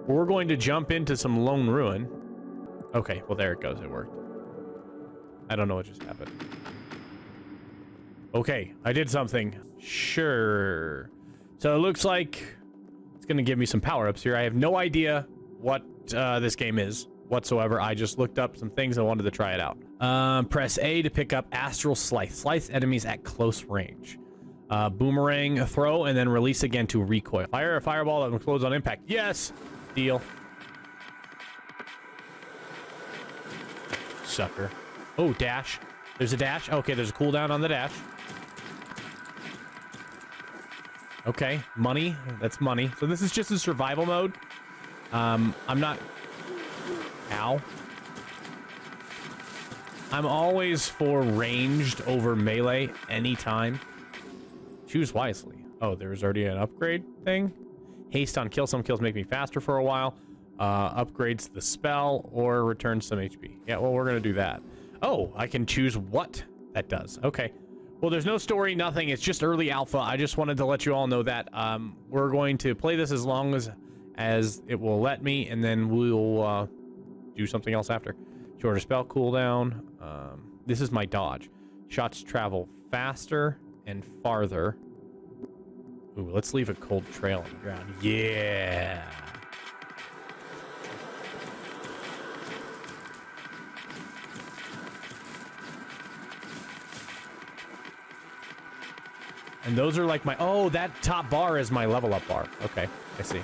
We're going to jump into some Lone Ruin. Okay, well, there it goes. It worked. I don't know what just happened. Okay, I did something. Sure. So it looks like it's going to give me some power-ups here. I have no idea what this game is whatsoever. I just looked up some things. I wanted to try it out. Press A to pick up Astral Slice. Slice enemies at close range. Boomerang throw and then release again to recoil. Fire a fireball that explodes on impact. Yes! Deal. Sucker. Oh, dash. There's a dash. Okay, there's a cooldown on the dash. Okay, money. That's money. So this is just a survival mode. I'm not... Ow. I'm always for ranged over melee anytime. Choose wisely. Oh, there's already an upgrade thing. Haste on kill. Some kills make me faster for a while. Upgrades the spell or returns some HP. Yeah, well, we're going to do that. Oh, I can choose what that does. Okay. Well, there's no story, nothing. It's just early alpha. I just wanted to let you all know that. We're going to play this as long as it will let me, and then we'll do something else after. Shorter spell cooldown. This is my dodge. Shots travel faster and farther. Ooh, let's leave a cold trail on the ground. Yeah. And those are like my... Oh, that top bar is my level up bar. Okay, I see.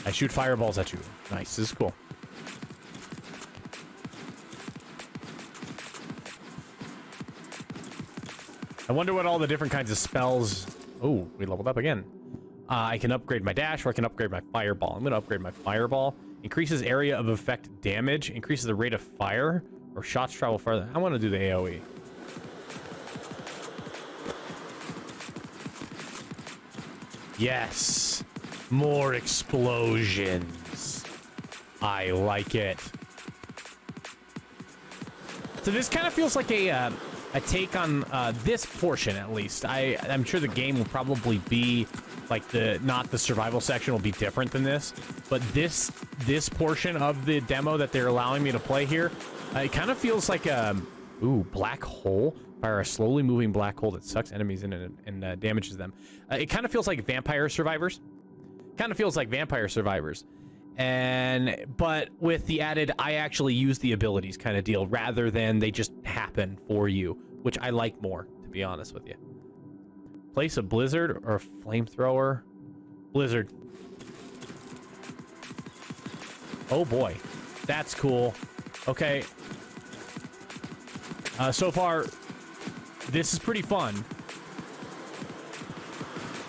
I shoot fireballs at you. Nice, this is cool. I wonder what all the different kinds of spells... Oh, we leveled up again. I can upgrade my dash, or I can upgrade my fireball. I'm going to upgrade my fireball. Increases area of effect damage. Increases the rate of fire, or shots travel farther. I want to do the AoE. Yes! More explosions. I like it. So this kind of feels like a take on this portion, at least. I'm sure the game will probably be like not the survival section will be different than this, but this portion of the demo that they're allowing me to play here, it kind of feels like ooh, black hole. Fire a slowly moving black hole that sucks enemies in and damages them. It kind of feels like Vampire Survivors. Kind of feels like Vampire Survivors. But with the added, I actually use the abilities kind of deal, rather than they just happen for you, which I like more, to be honest with you. Place a blizzard or a flamethrower. Blizzard. Oh boy, that's cool. Okay. So far, this is pretty fun.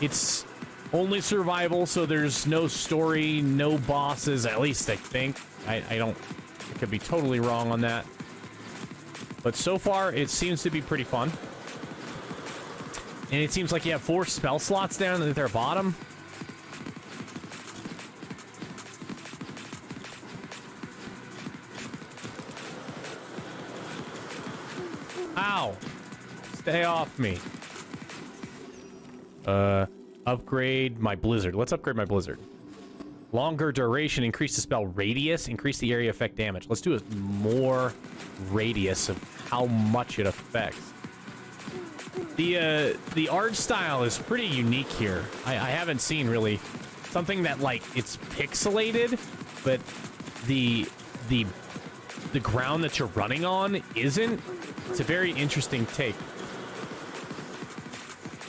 It's only survival, so there's no story, no bosses, at least I think. I could be totally wrong on that. But so far, it seems to be pretty fun. And it seems like you have 4 spell slots down at their bottom. Ow! Stay off me. Upgrade my blizzard. Let's upgrade my blizzard. Longer duration, increase the spell radius, increase the area effect damage. Let's do a more radius of how much it affects. The art style is pretty unique here. I haven't seen really something that, like, it's pixelated, but the ground that you're running on isn't. It's a very interesting take.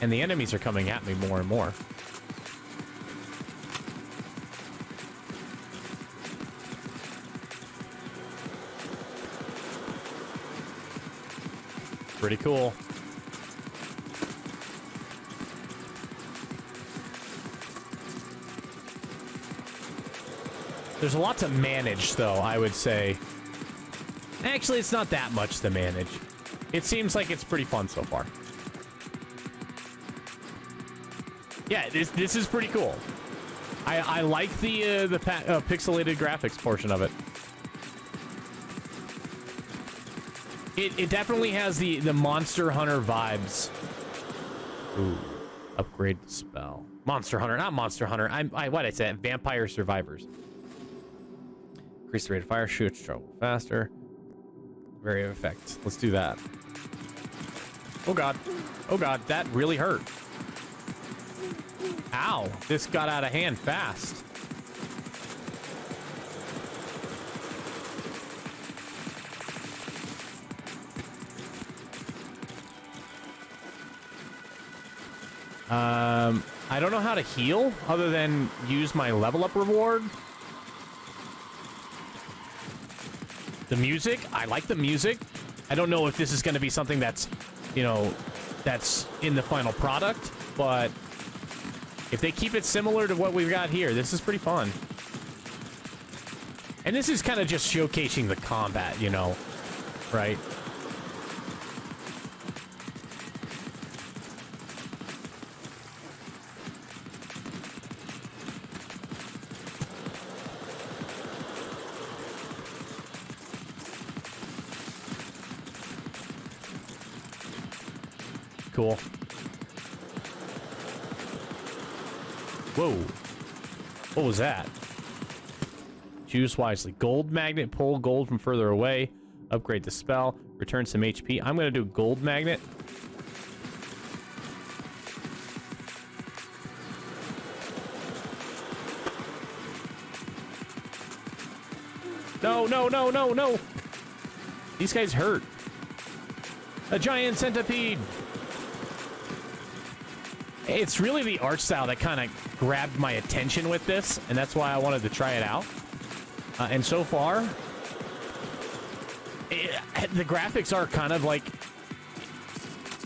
And the enemies are coming at me more and more. Pretty cool. There's a lot to manage, though, I would say. Actually, it's not that much to manage. It seems like it's pretty fun so far. Yeah, this is pretty cool. I like the pixelated graphics portion of it. It definitely has the Monster Hunter vibes. Ooh, upgrade the spell. Monster Hunter, not Monster Hunter. What I said? Vampire Survivors. Increase the rate of fire, shoots trouble faster. Very effect. Let's do that. Oh god. Oh god, that really hurt. Ow, this got out of hand fast. I don't know how to heal other than use my level up reward. The music, I like the music. I don't know if this is going to be something that's, you know, that's in the final product, but if they keep it similar to what we've got here, this is pretty fun. And this is kind of just showcasing the combat, you know, right? Cool. Whoa. What was that? Choose wisely. Gold magnet, pull gold from further away. Upgrade the spell. Return some HP. I'm going to do gold magnet. No, no, no, no, no. These guys hurt. A giant centipede. It's really the art style that kind of grabbed my attention with this, and that's why I wanted to try it out. And so far, the graphics are kind of like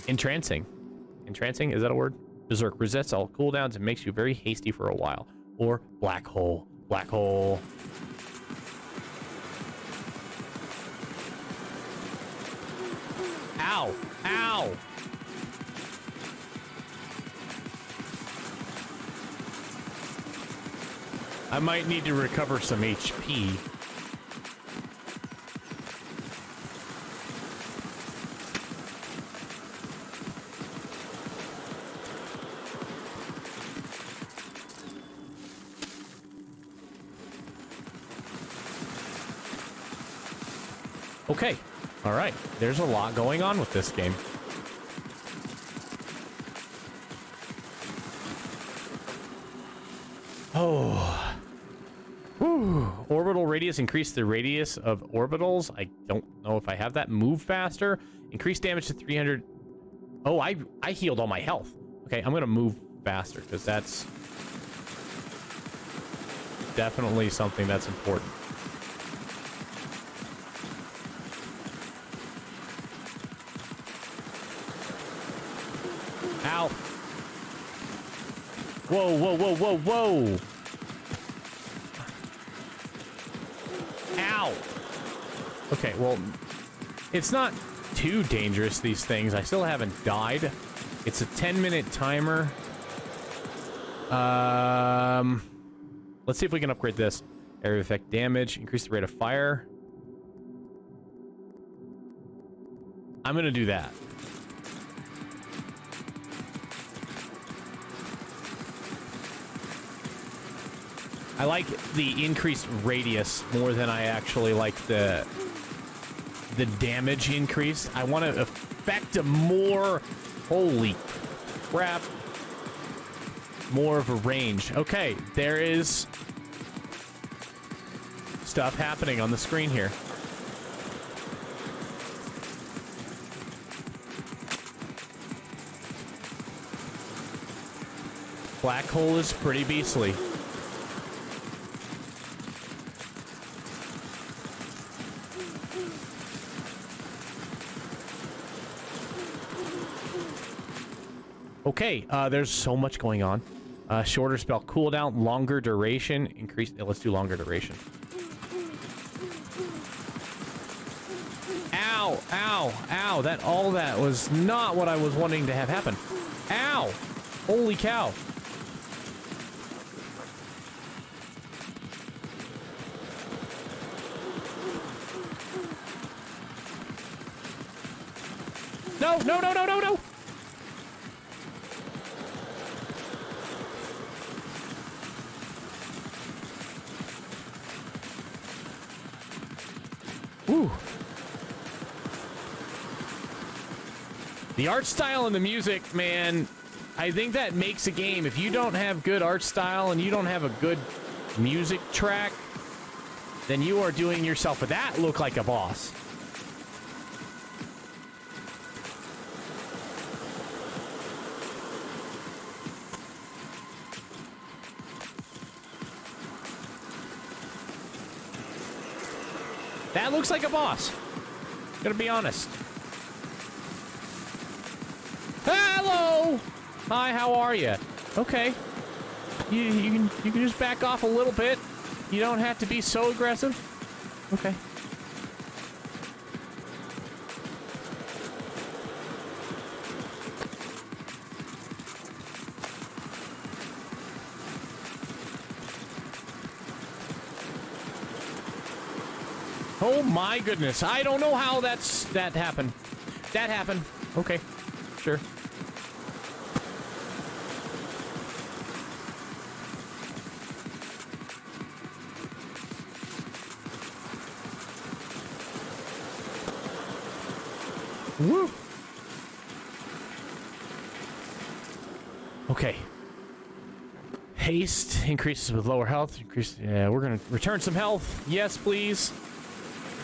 entrancing. Entrancing, is that a word? Berserk resets all cooldowns and makes you very hasty for a while. Or black hole. Black hole. Ow! Ow! I might need to recover some HP. Okay. All right. There's a lot going on with this game. Oh. Whew. Orbital radius. Increase the radius of orbitals. I don't know if I have that. Move faster. Increase damage to 300. Oh, I healed all my health. Okay, I'm going to move faster because that's definitely something that's important. Ow. Whoa, whoa, whoa, whoa, whoa. Ow. Okay, well, it's not too dangerous, these things. I still haven't died. It's a 10-minute timer. Let's see if we can upgrade this. Area effect damage. Increase the rate of fire. I'm going to do that. I like the increased radius more than I actually like the damage increase. I want to affect a more, holy crap, more of a range. Okay, there is stuff happening on the screen here. Black hole is pretty beastly. Okay, there's so much going on. Shorter spell cooldown, longer duration, increase. Let's do longer duration. Ow, ow, ow. That was not what I was wanting to have happen. Ow! Holy cow. No, no, no, no, no, no! Woo! The art style and the music, man, I think that makes a game. If you don't have good art style and you don't have a good music track, then you are doing yourself. But that looked like a boss. That looks like a boss. Gonna be honest. Hello! Hi, how are you? Okay. You can just back off a little bit. You don't have to be so aggressive. Okay. Oh my goodness. I don't know how that happened. That happened. Okay. Sure. Woo. Okay. Haste increases with lower health. Yeah, we're gonna return some health. Yes, please.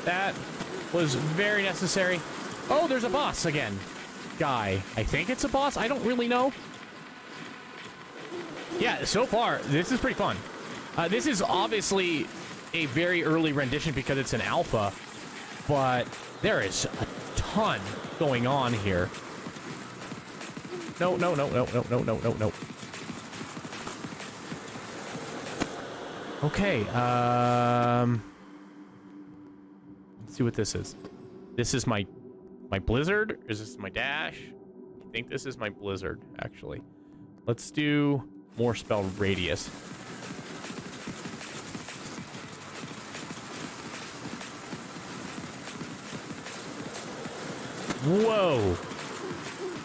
That was very necessary. Oh, there's a boss again. Guy. I think it's a boss. I don't really know. Yeah, so far, this is pretty fun. This is obviously a very early rendition because it's an alpha, but there is a ton going on here. No, no, no, no, no, no, no, no, no. Okay, let's see what this is. This is my blizzard? Or is this my dash? I think this is my blizzard, actually. Let's do more spell radius. Whoa.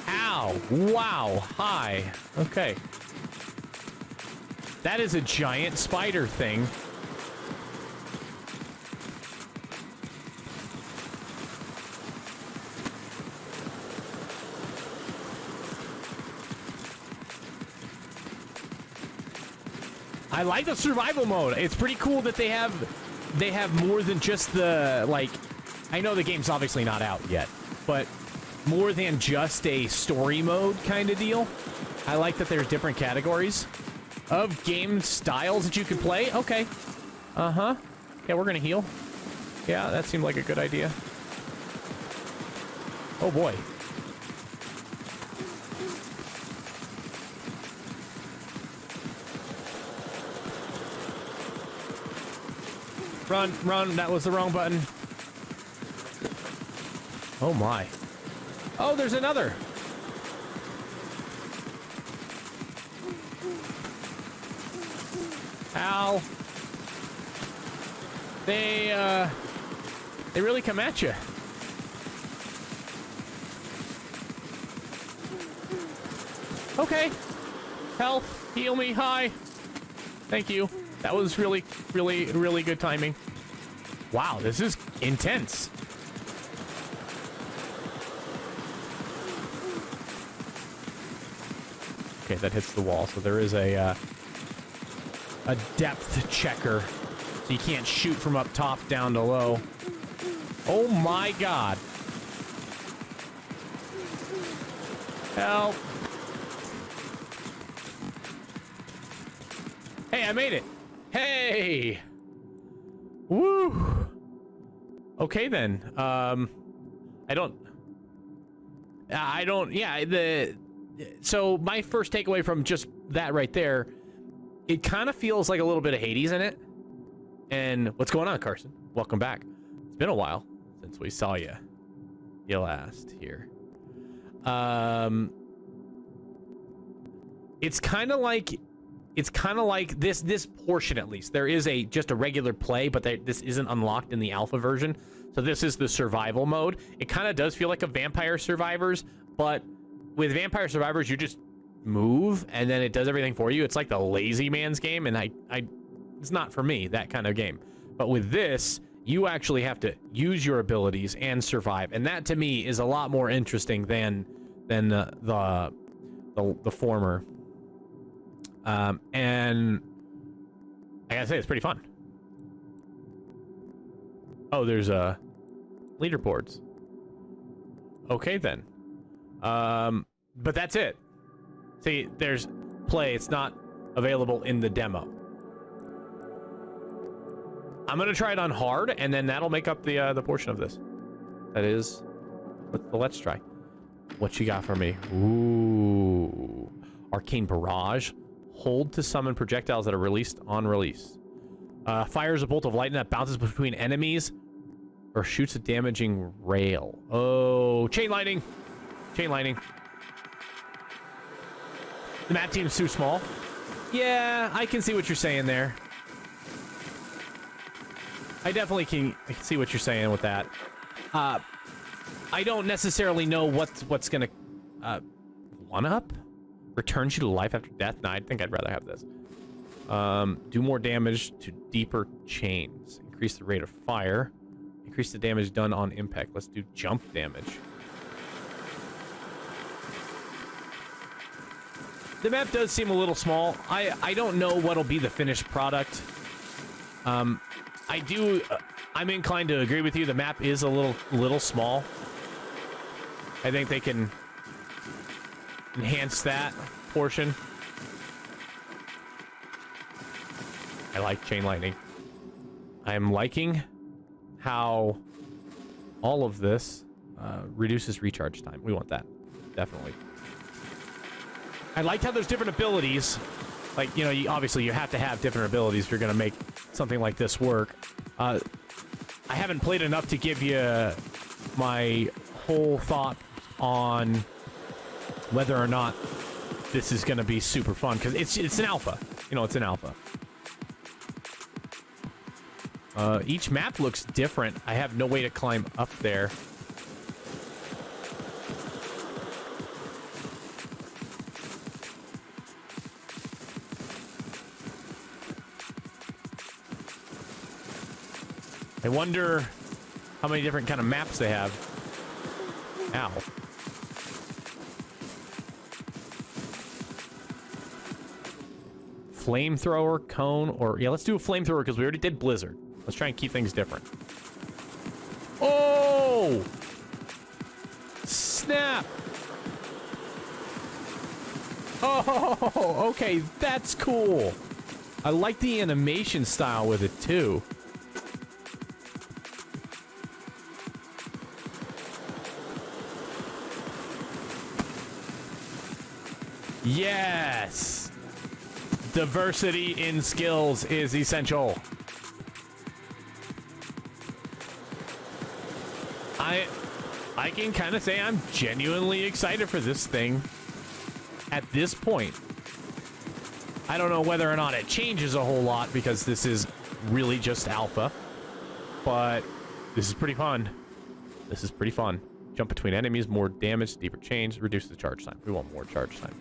Ow. Wow. Hi. Okay. That is a giant spider thing. I like the survival mode. It's pretty cool that they have more than just the, like, I know the game's obviously not out yet, but more than just a story mode kind of deal. I like that there's different categories of game styles that you can play. Okay. Uh-huh. Yeah, we're gonna heal. Yeah, that seemed like a good idea. Oh boy. Run, run, that was the wrong button. Oh my. Oh, there's another. Ow. They really come at you. Okay. Health, heal me, hi. Thank you. That was really, really, really good timing. Wow, this is intense. Okay, that hits the wall, so there is a depth checker. So you can't shoot from up top down to low. Oh my god. Help. Hey, I made it. Hey. Woo. Okay then. So my first takeaway from just that right there, it kind of feels like a little bit of Hades in it. And what's going on, Carson? Welcome back. It's been a while since we saw you last here. It's kind of like it's kind of like this portion, at least. There is just a regular play, but this isn't unlocked in the alpha version. So this is the survival mode. It kind of does feel like a Vampire Survivors, but with Vampire Survivors, you just move and then it does everything for you. It's like the lazy man's game, and it's not for me, that kind of game. But with this, you actually have to use your abilities and survive, and that to me is a lot more interesting than the former. And I gotta say, it's pretty fun. Oh, there's leaderboards. Okay then. But that's it. See, there's play. It's not available in the demo. I'm gonna try it on hard, and then that'll make up the portion of this. That is, let's try. What you got for me? Ooh, Arcane Barrage. Hold to summon projectiles that are released on release. Fires a bolt of lightning that bounces between enemies, or shoots a damaging rail. Oh, chain lightning. Chain lightning. The map team's too small. Yeah, I can see what you're saying there. I definitely can see what you're saying with that. I don't necessarily know what's gonna one up. Returns you to life after death. No, I think I'd rather have this. Do more damage to deeper chains. Increase the rate of fire. Increase the damage done on impact. Let's do jump damage. The map does seem a little small. I don't know what'll be the finished product. I'm inclined to agree with you. The map is a little small. I think they can enhance that portion. I like chain lightning. I'm liking how all of this reduces recharge time. We want that, definitely. I liked how there's different abilities. Like, you know, obviously you have to have different abilities if you're gonna make something like this work. I haven't played enough to give you my whole thought on whether or not this is gonna be super fun, because it's an alpha. You know, it's an alpha. Each map looks different. I have no way to climb up there. I wonder how many different kind of maps they have. Ow. Flamethrower, cone, or... Yeah, let's do a flamethrower because we already did blizzard. Let's try and keep things different. Oh! Snap! Oh, okay, that's cool. I like the animation style with it, too. Yes! Diversity in skills is essential. I can kind of say I'm genuinely excited for this thing at this point. I don't know whether or not it changes a whole lot because this is really just alpha, but this is pretty fun. This is pretty fun. Jump between enemies, more damage, deeper chains, reduce the charge time. We want more charge time.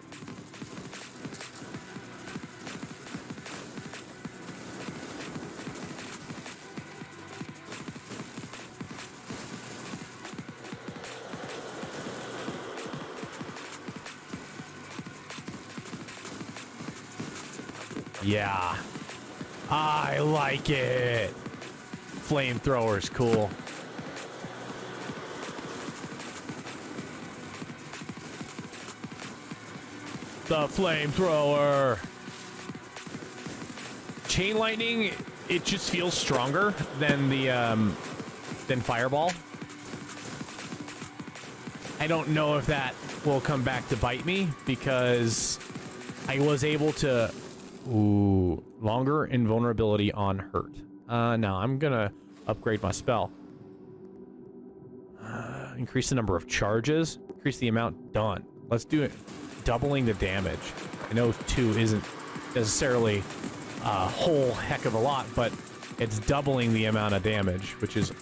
Yeah, I like it. Flamethrower's cool. The flamethrower. Chain lightning, it just feels stronger than the than fireball. I don't know if that will come back to bite me because I was able to. Ooh, longer invulnerability on hurt. Now I'm gonna upgrade my spell. Increase the number of charges. Increase the amount done. Let's do it. Doubling the damage. I know 2 isn't necessarily a whole heck of a lot, but it's doubling the amount of damage, which is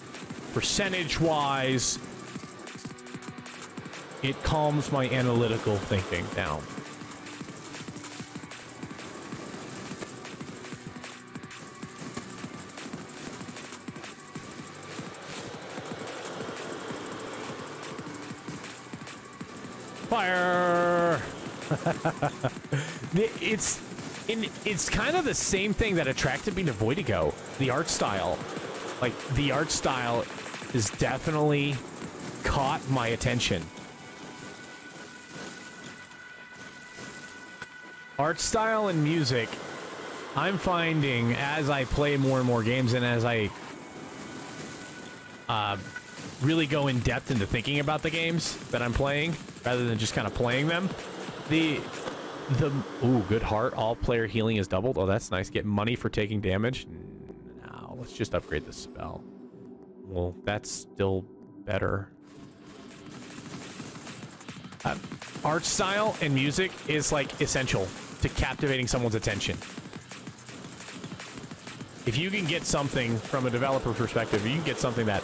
percentage-wise, it calms my analytical thinking down. Fire! It's kind of the same thing that attracted me to Voidigo, the art style. Like, the art style has definitely caught my attention. Art style and music, I'm finding as I play more and more games and as I really go in depth into thinking about the games that I'm playing, rather than just kind of playing them, ooh, good heart. All player healing is doubled. Oh, that's nice. Get money for taking damage. No, let's just upgrade the spell. Well, that's still better. Art style and music is like essential to captivating someone's attention. If you can get something from a developer perspective, you can get something that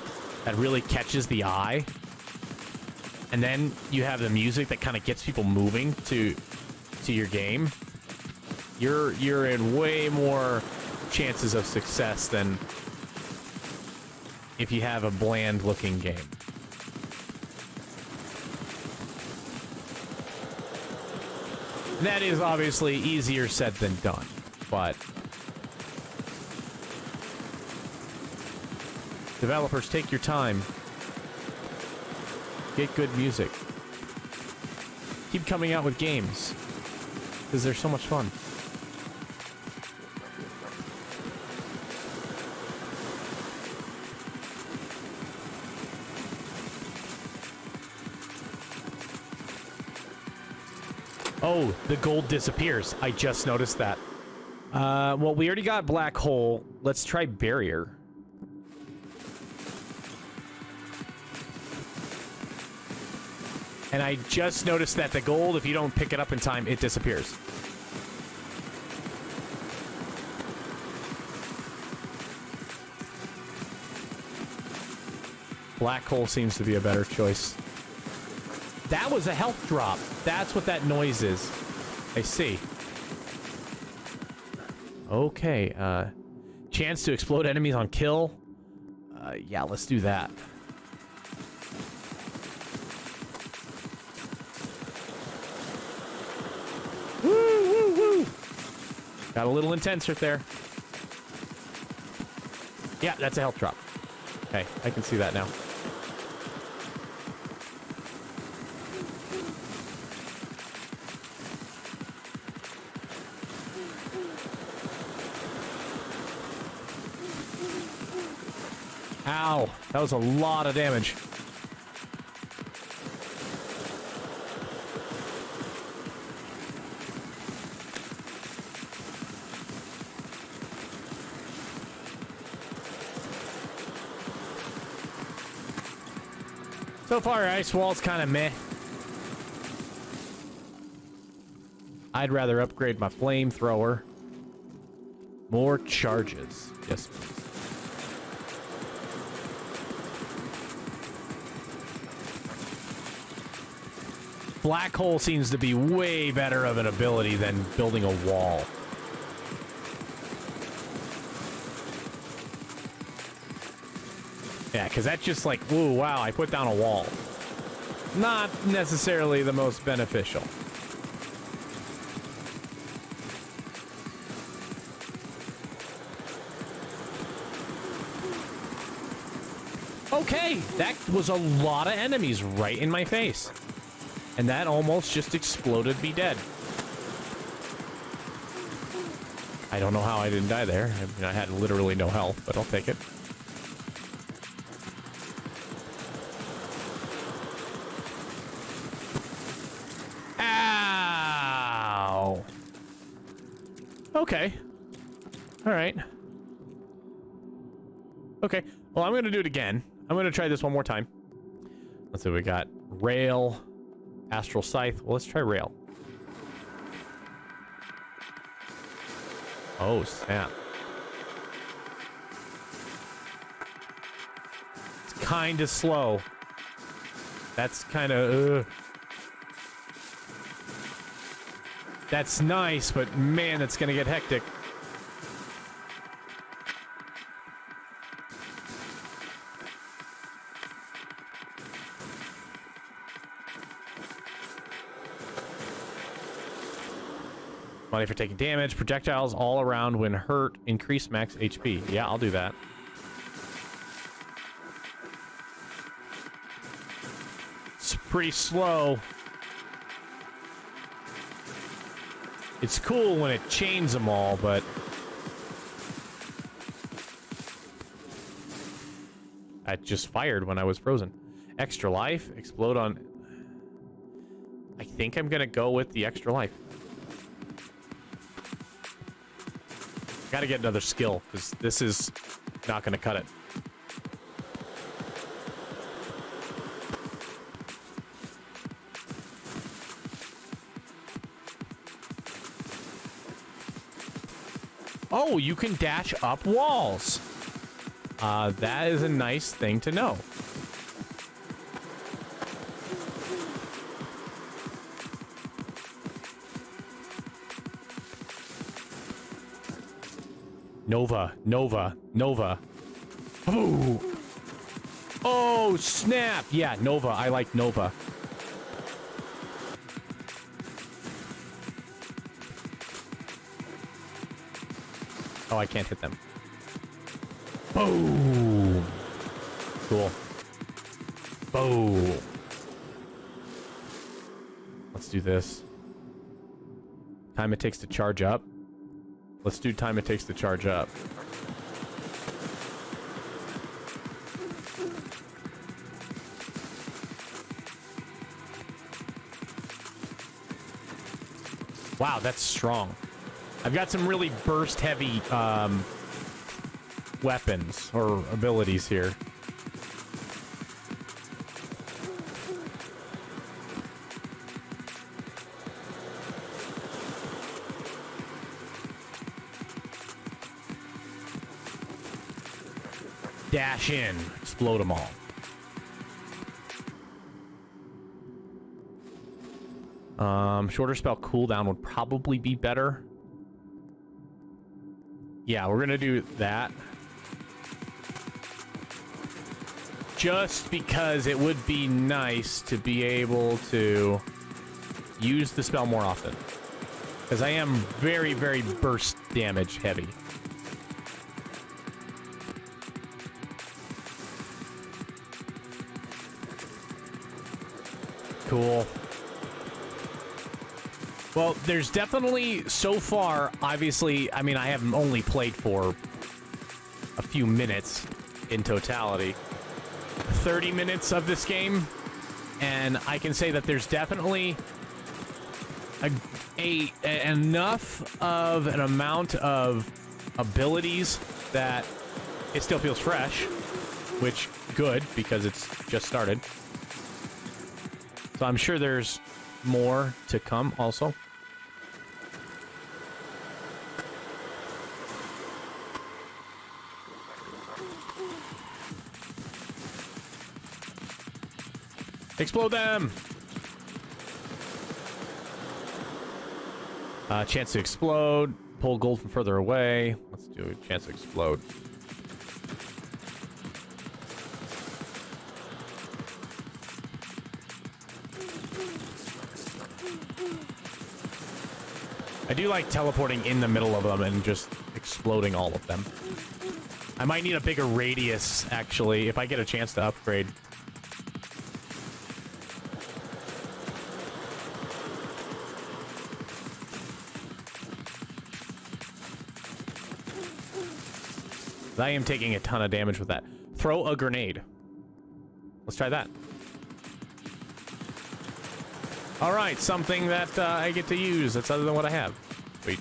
really catches the eye, and then you have the music that kind of gets people moving to your game, you're in way more chances of success than if you have a bland looking game. That is obviously easier said than done, but developers, take your time. Get good music. Keep coming out with games, because they're so much fun. Oh, the gold disappears. I just noticed that. Well, we already got black hole. Let's try barrier. And I just noticed that the gold, if you don't pick it up in time, it disappears. Black hole seems to be a better choice. That was a health drop. That's what that noise is. I see. Okay, chance to explode enemies on kill. Yeah, let's do that. Woo, woo, woo. Got a little intense right there. Yeah, that's a health drop. Okay, I can see that now. Ow, that was a lot of damage. So far, ice wall's kind of meh. I'd rather upgrade my flamethrower. More charges. Yes, please. Black hole seems to be way better of an ability than building a wall. Yeah, because that's just like, ooh, wow, I put down a wall. Not necessarily the most beneficial. Okay, that was a lot of enemies right in my face. And that almost just exploded me dead. I don't know how I didn't die there. I mean, I had literally no health, but I'll take it. Ow! Okay. All right. Okay. Well, I'm going to do it again. I'm going to try this one more time. Let's see what we got. Rail. Astral Scythe. Well, let's try Rail. Oh, snap. It's kind of slow. That's kind of... That's nice, but man, it's going to get hectic. Money for taking damage. Projectiles all around when hurt. Increase max HP. Yeah, I'll do that. It's pretty slow. It's cool when it chains them all, but... I just fired when I was frozen. Extra life. Explode on... I think I'm gonna go with the extra life. Gotta get another skill, because this is not gonna cut it. Oh, you can dash up walls. That is a nice thing to know. Nova, Nova, Nova. Oh! Oh, snap! Yeah, Nova. I like Nova. Oh, I can't hit them. Boom! Cool. Boom! Let's do this. Time it takes to charge up. Let's do time it takes to charge up. Wow, that's strong. I've got some really burst heavy weapons or abilities here. Dash in, explode them all. Shorter spell cooldown would probably be better. Yeah, we're gonna do that. Just because it would be nice to be able to use the spell more often. Because I am very, very burst damage heavy. Cool. Well, there's definitely, so far, obviously, I mean, I have only played for a few minutes in totality. 30 minutes of this game, and I can say that there's definitely enough of an amount of abilities that it still feels fresh, which, good, because it's just started. So I'm sure there's more to come also. Explode them! Chance to explode. Pull gold from further away. Let's do a chance to explode. I do like teleporting in the middle of them and just exploding all of them. I might need a bigger radius, actually, if I get a chance to upgrade. I am taking a ton of damage with that. Throw a grenade. Let's try that. All right, something that I get to use that's other than what I have. Wait.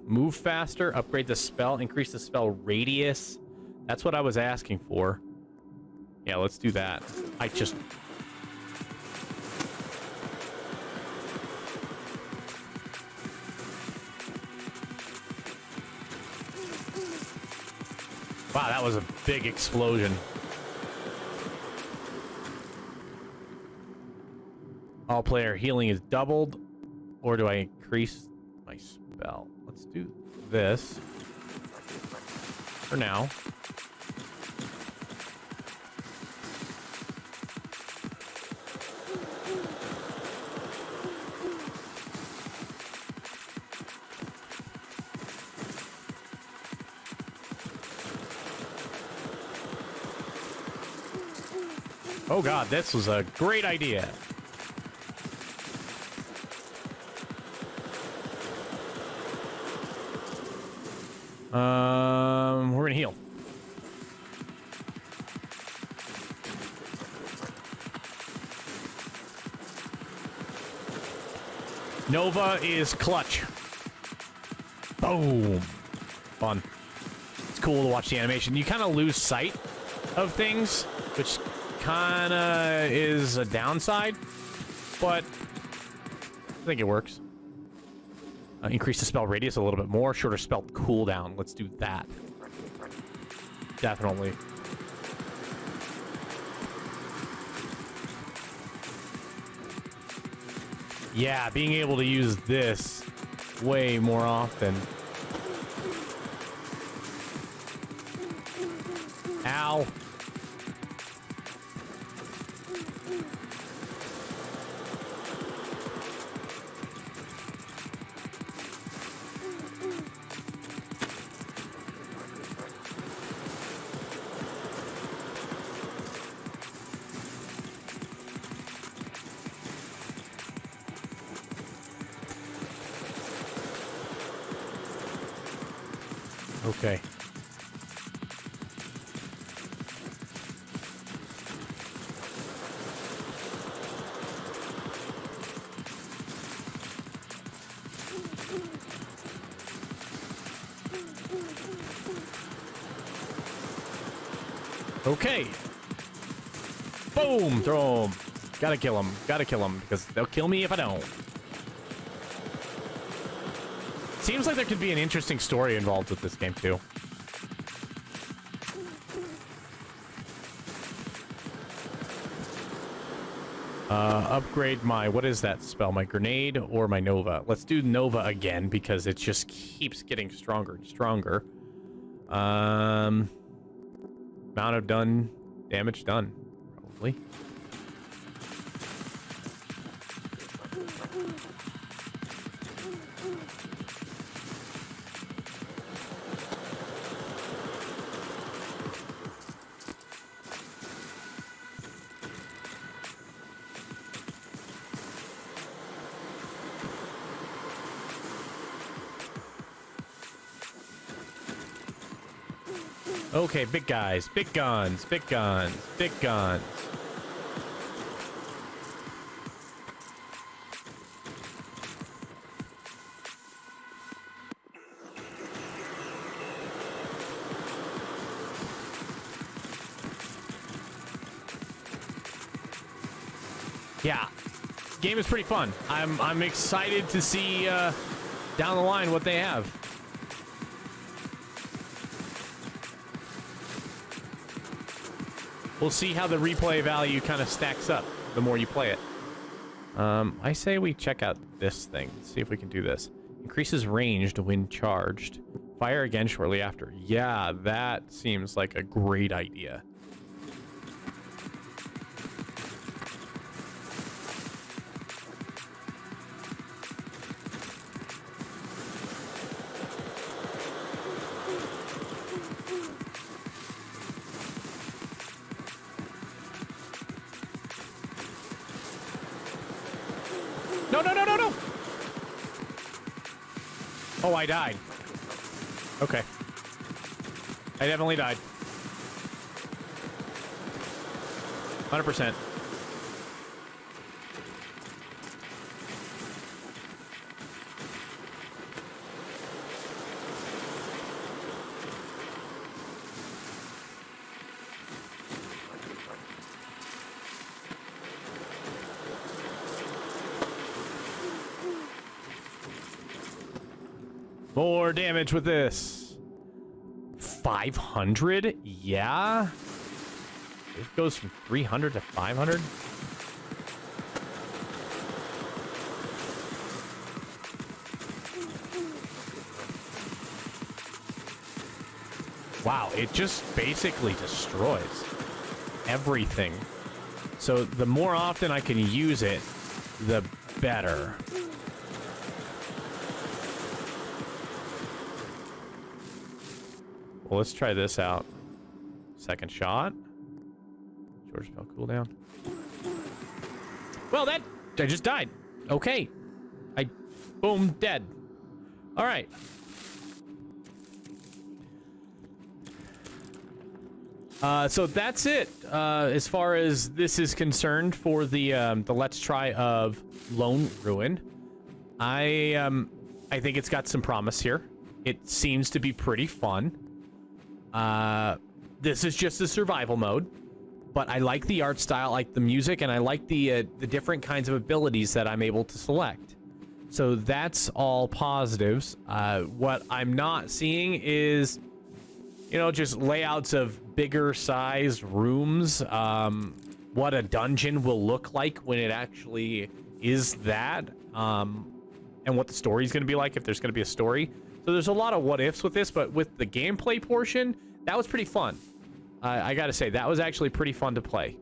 Move faster, upgrade the spell, increase the spell radius. That's what I was asking for. Yeah, let's do that. Wow, that was a big explosion. All player healing is doubled, or do I increase my spell? Let's do this for now. Oh god, this was a great idea. We're gonna heal. Nova is clutch. Boom. Fun. It's cool to watch the animation. You kind of lose sight of things, which kind of is a downside, but I think it works. Increase the spell radius a little bit more. Shorter spell cooldown. Let's do that. Definitely. Yeah, being able to use this way more often. Ow. Okay. Okay. Boom! Throw him. Gotta kill him. Gotta kill him, because they'll kill me if I don't. Seems like there could be an interesting story involved with this game, too. Upgrade my... What is that spell? My grenade or my Nova? Let's do Nova again, because it just keeps getting stronger and stronger. Amount of damage done, probably. Okay, big guys, big guns, big guns, big guns. Yeah, game is pretty fun. I'm excited to see down the line what they have. We'll see how the replay value kind of stacks up the more you play it. I say we check out this thing. See if we can do this. Increases ranged when charged. Fire again shortly after. Yeah, that seems like a great idea. No, no, no, no, no! Oh, I died. Okay. I definitely died. 100%. More damage with this. 500? Yeah. It goes from 300 to 500. Wow, it just basically destroys everything. So the more often I can use it, the better. Well, let's try this out. Second shot. George spell cooldown. Well, I just died. Okay. Boom, dead. All right. So that's it as far as this is concerned for the Let's Try of Lone Ruin. I think it's got some promise here. It seems to be pretty fun. This is just a survival mode, but I like the art style, I like the music, and I like the different kinds of abilities that I'm able to select. So that's all positives. What I'm not seeing is, you know, just layouts of bigger size rooms. What a dungeon will look like when it actually is that. And what the story is going to be like if there's going to be a story. So there's a lot of what ifs with this, but with the gameplay portion, that was pretty fun. I got to say, that was actually pretty fun to play.